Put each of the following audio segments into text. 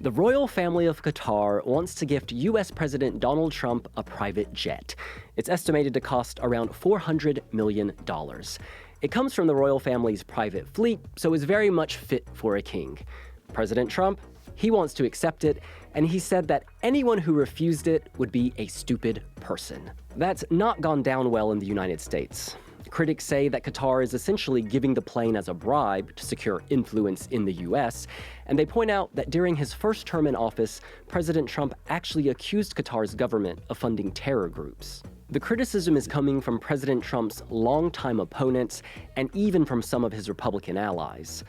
The royal family of Qatar wants to gift U.S. President Donald Trump a private jet. It's estimated to cost around $400 million. It comes from the royal family's private fleet, so is very much fit for a king. President Trump, he wants to accept it, and he said that anyone who refused it would be a stupid person. That's not gone down well in the United States. Critics say that Qatar is essentially giving the plane as a bribe to secure influence in the U.S., and they point out that during his first term in office, President Trump actually accused Qatar's government of funding terror groups. The criticism is coming from President Trump's longtime opponents and even from some of his Republican allies.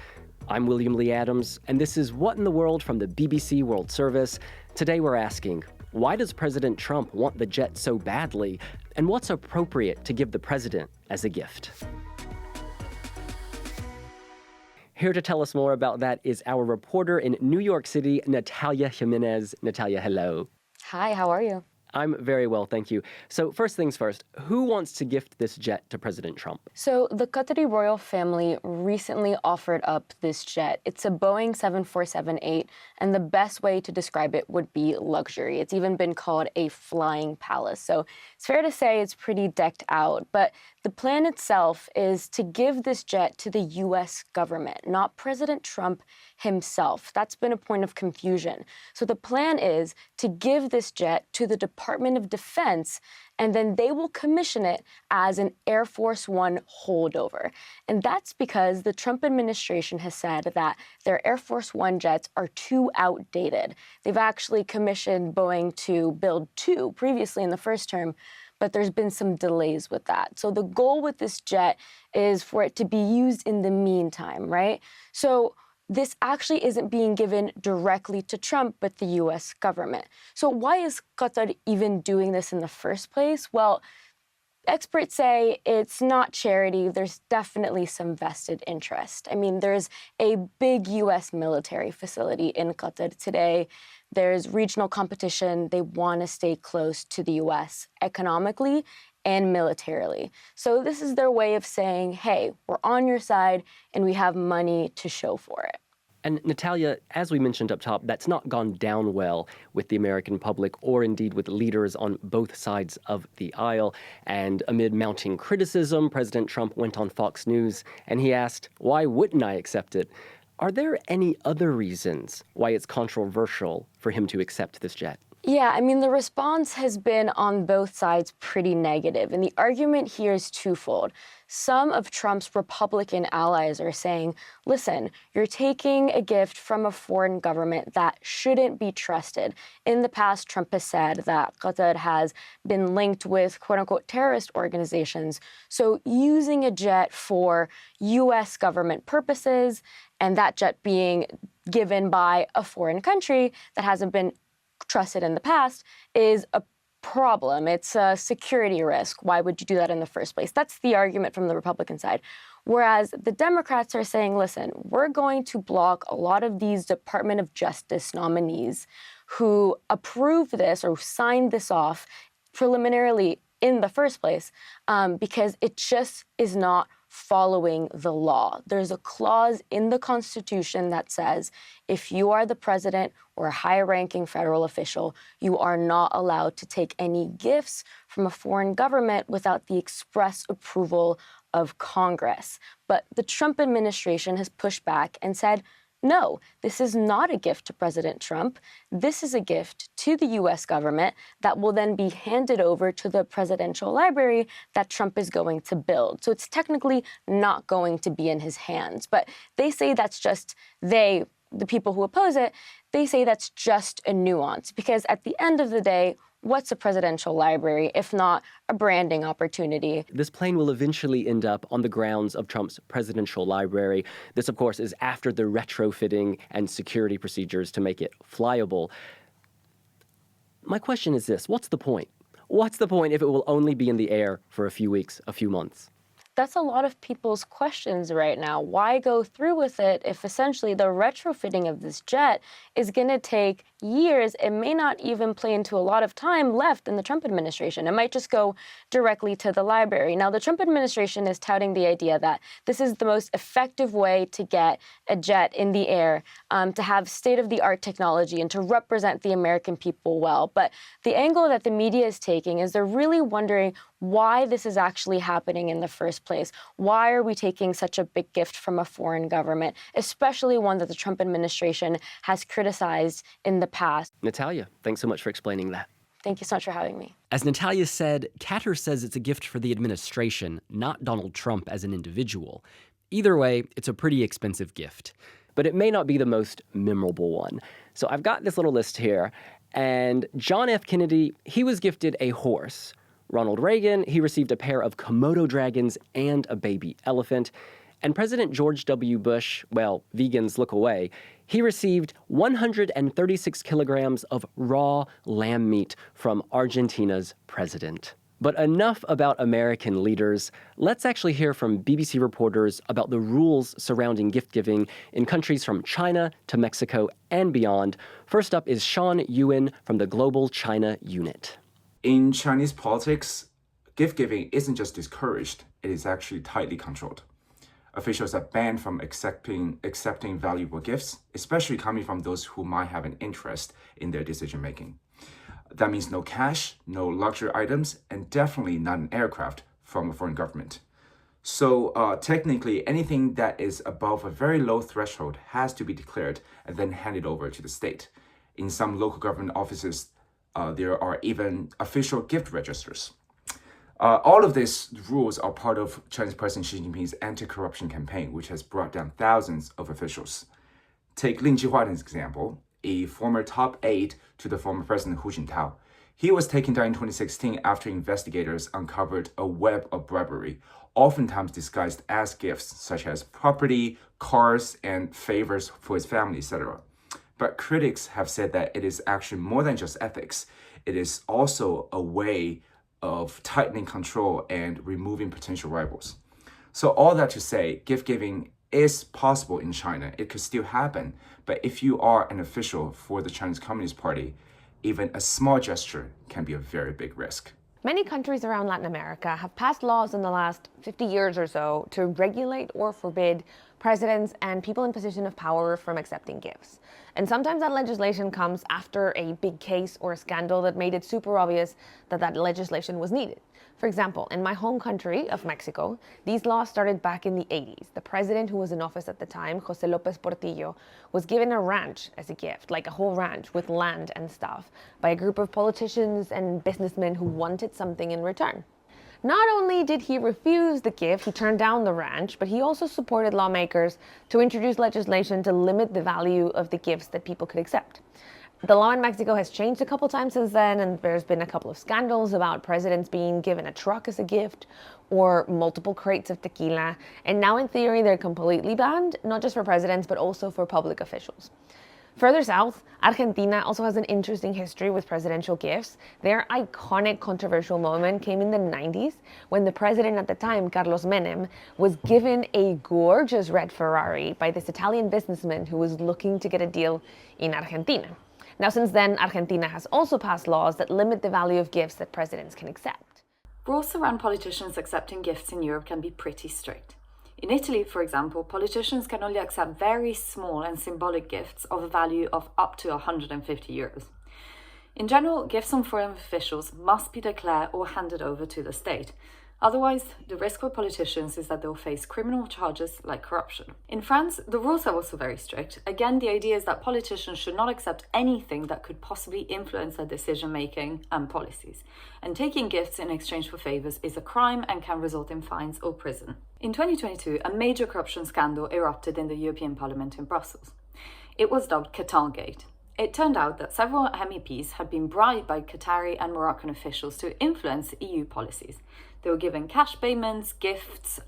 I'm William Lee Adams, and this is What in the World from the BBC World Service. Today we're asking, why does President Trump want the jet so badly, and what's appropriate to give the president as a gift? Here to tell us more about that is our reporter in New York City, Nathalie Jimenez. Natalia, hello. Hi, how are you? I'm very well, thank you. So first things first, who wants to gift this jet to President Trump? So the Qatari royal family recently offered up this jet. It's a Boeing 747-8, and the best way to describe it would be luxury. It's even been called a flying palace. So it's fair to say it's pretty decked out, but the plan itself is to give this jet to the U.S. government, not President Trump himself. That's been a point of confusion. So the plan is to give this jet to the Department of Defense, and then they will commission it as an Air Force One holdover. And that's because the Trump administration has said that their Air Force One jets are too outdated. They've actually commissioned Boeing to build two previously in the first term, but there's been some delays with that. So the goal with this jet is for it to be used in the meantime, right? So this actually isn't being given directly to Trump, but the U.S. government. So why is Qatar even doing this in the first place? Well, experts say it's not charity. There's definitely some vested interest. I mean, there's a big U.S. military facility in Qatar today. There's regional competition. They want to stay close to the U.S. economically and militarily. So this is their way of saying, hey, we're on your side and we have money to show for it. And Natalia, as we mentioned up top, that's not gone down well with the American public or indeed with leaders on both sides of the aisle. And amid mounting criticism, President Trump went on Fox News and he asked, why wouldn't I accept it? Are there any other reasons why it's controversial for him to accept this jet? Yeah, I mean, the response has been on both sides pretty negative, and the argument here is twofold. Some of Trump's Republican allies are saying, listen, you're taking a gift from a foreign government that shouldn't be trusted. In the past, Trump has said that Qatar has been linked with quote-unquote terrorist organizations. So using a jet for U.S. government purposes, and that jet being given by a foreign country that hasn't been trusted in the past, is a problem. It's a security risk. Why would you do that in the first place? That's the argument from the Republican side. Whereas the Democrats are saying, listen, we're going to block a lot of these Department of Justice nominees who approved this or signed this off preliminarily in the first place because it just is not following the law. There's a clause in the Constitution that says if you are the president or a high-ranking federal official, you are not allowed to take any gifts from a foreign government without the express approval of Congress. But the Trump administration has pushed back and said, no, this is not a gift to President Trump. This is a gift to the U.S. government that will then be handed over to the presidential library that Trump is going to build. So it's technically not going to be in his hands. But they say that's just, the people who oppose it, they say that's just a nuance. Because at the end of the day, what's a presidential library if not a branding opportunity? This plane will eventually end up on the grounds of Trump's presidential library. This, of course, is after the retrofitting and security procedures to make it flyable. My question is this, what's the point? What's the point if it will only be in the air for a few weeks, a few months? That's a lot of people's questions right now. Why go through with it if essentially the retrofitting of this jet is going to take years? It may not even play into a lot of time left in the Trump administration. It might just go directly to the library. Now, the Trump administration is touting the idea that this is the most effective way to get a jet in the air, to have state-of-the-art technology and to represent the American people well. But the angle that the media is taking is they're really wondering why this is actually happening in the first place. Why are we taking such a big gift from a foreign government, especially one that the Trump administration has criticized in the past? Natalia, thanks so much for explaining that. Thank you so much for having me. As Natalia said, Qatar says it's a gift for the administration, not Donald Trump as an individual. Either way, it's a pretty expensive gift. But it may not be the most memorable one. So I've got this little list here, and John F. Kennedy, he was gifted a horse. Ronald Reagan, he received a pair of Komodo dragons and a baby elephant. And President George W. Bush, well, vegans look away, he received 136 kilograms of raw lamb meat from Argentina's president. But enough about American leaders. Let's actually hear from BBC reporters about the rules surrounding gift giving in countries from China to Mexico and beyond. First up is Sean Ewan from the Global China Unit. In Chinese politics, gift giving isn't just discouraged, it is actually tightly controlled. Officials are banned from accepting valuable gifts, especially coming from those who might have an interest in their decision making. That means no cash, no luxury items, and definitely not an aircraft from a foreign government. So technically, anything that is above a very low threshold has to be declared and then handed over to the state. In some local government offices, there are even official gift registers. All of these rules are part of Chinese President Xi Jinping's anti-corruption campaign, which has brought down thousands of officials. Take Lin Jihua as an example, a former top aide to the former president Hu Jintao. He was taken down in 2016 after investigators uncovered a web of bribery, oftentimes disguised as gifts such as property, cars, and favors for his family, etc. But critics have said that it is actually more than just ethics. It is also a way of tightening control and removing potential rivals. So all that to say, gift giving is possible in China. It could still happen. But if you are an official for the Chinese Communist Party, even a small gesture can be a very big risk. Many countries around Latin America have passed laws in the last 50 years or so to regulate or forbid presidents and people in position of power from accepting gifts. And sometimes that legislation comes after a big case or a scandal that made it super obvious that that legislation was needed. For example, in my home country of Mexico, these laws started back in the 80s. The president who was in office at the time, José López Portillo, was given a ranch as a gift, like a whole ranch with land and stuff, by a group of politicians and businessmen who wanted something in return. Not only did he refuse the gift, he turned down the ranch, but he also supported lawmakers to introduce legislation to limit the value of the gifts that people could accept. The law in Mexico has changed a couple times since then, and there's been a couple of scandals about presidents being given a truck as a gift or multiple crates of tequila. And now in theory, they're completely banned, not just for presidents, but also for public officials. Further south, Argentina also has an interesting history with presidential gifts. Their iconic controversial moment came in the 90s when the president at the time, Carlos Menem, was given a gorgeous red Ferrari by this Italian businessman who was looking to get a deal in Argentina. Now, since then, Argentina has also passed laws that limit the value of gifts that presidents can accept. Rules around politicians accepting gifts in Europe can be pretty strict. In Italy, for example, politicians can only accept very small and symbolic gifts of a value of up to 150 euros. In general, gifts from foreign officials must be declared or handed over to the state. Otherwise, the risk for politicians is that they'll face criminal charges like corruption. In France, the rules are also very strict. Again, the idea is that politicians should not accept anything that could possibly influence their decision-making and policies. And taking gifts in exchange for favors is a crime and can result in fines or prison. In 2022, a major corruption scandal erupted in the European Parliament in Brussels. It was dubbed Qatar Gate. It turned out that several MEPs had been bribed by Qatari and Moroccan officials to influence EU policies. They were given cash payments, gifts,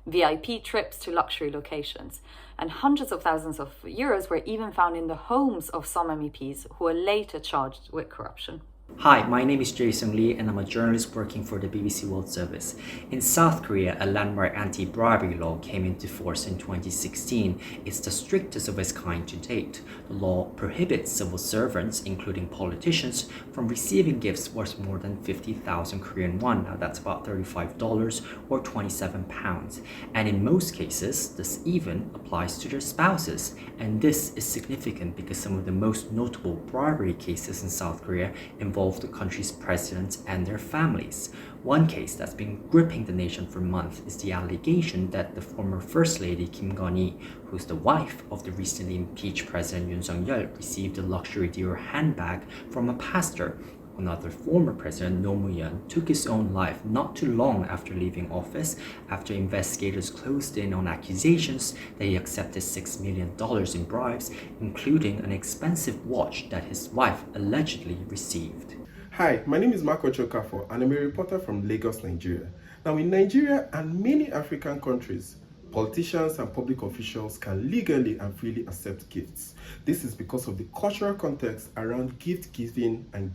VIP trips to luxury locations, and hundreds of thousands of euros were even found in the homes of some MEPs who were later charged with corruption. Hi, my name is Jason Lee and I'm a journalist working for the BBC World Service. In South Korea, a landmark anti-bribery law came into force in 2016. It's the strictest of its kind to date. The law prohibits civil servants, including politicians, from receiving gifts worth more than 50,000 Korean won. Now that's about $35 or 27 pounds. And in most cases, this even applies to their spouses. And this is significant because some of the most notable bribery cases in South Korea involve the country's presidents and their families. One case that's been gripping the nation for months is the allegation that the former First Lady Kim Gun-hee, who's the wife of the recently impeached President Yoon Suk-yeol, received a luxury Dior handbag from a pastor. Another former president, Roh Moo-hyun, took his own life not too long after leaving office after investigators closed in on accusations that he accepted $6 million in bribes, including an expensive watch that his wife allegedly received. Hi, my name is Marco Chokafo and I'm a reporter from Lagos, Nigeria. Now in Nigeria and many African countries, politicians and public officials can legally and freely accept gifts. This is because of the cultural context around gift giving and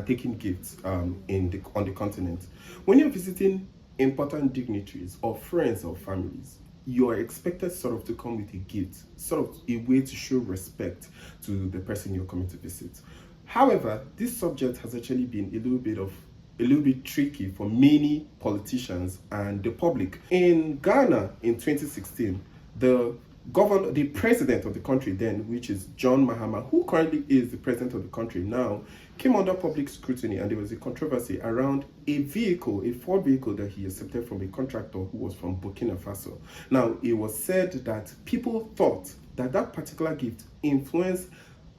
taking gifts on the continent. When you're visiting important dignitaries or friends or families, you are expected sort of to come with a gift, sort of a way to show respect to the person you're coming to visit. However, this subject has actually been a little bit tricky for many politicians and the public. In Ghana in 2016, the president of the country then, which is John Mahama, who currently is the president of the country now, came under public scrutiny and there was a controversy around a Ford vehicle that he accepted from a contractor who was from Burkina Faso. Now, it was said that people thought that that particular gift influenced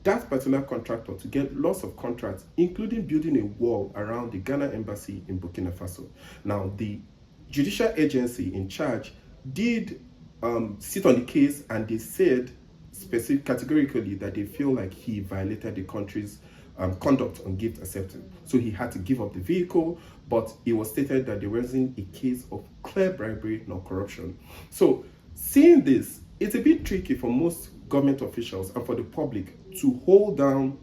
that particular contractor to get lots of contracts, including building a wall around the Ghana embassy in Burkina Faso. Now, the judicial agency in charge did sit on the case and they said categorically that they feel like he violated the country's conduct on gift acceptance. So he had to give up the vehicle, but it was stated that there wasn't a case of clear bribery nor corruption. So seeing this, it's a bit tricky for most government officials and for the public to hold down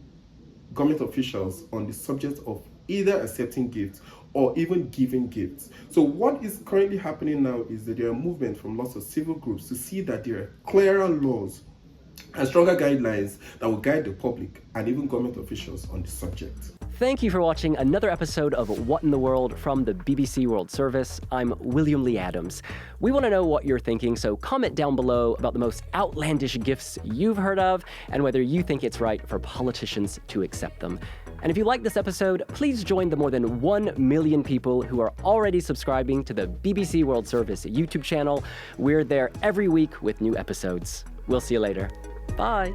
government officials on the subject of either accepting gifts or even giving gifts. So what is currently happening now is that there are movements from lots of civil groups to see that there are clearer laws and stronger guidelines that will guide the public and even government officials on the subject. Thank you for watching another episode of What in the World from the BBC World Service. I'm William Lee Adams. We want to know what you're thinking, so comment down below about the most outlandish gifts you've heard of and whether you think it's right for politicians to accept them. And if you like this episode, please join the more than 1 million people who are already subscribing to the BBC World Service YouTube channel. We're there every week with new episodes. We'll see you later. Bye.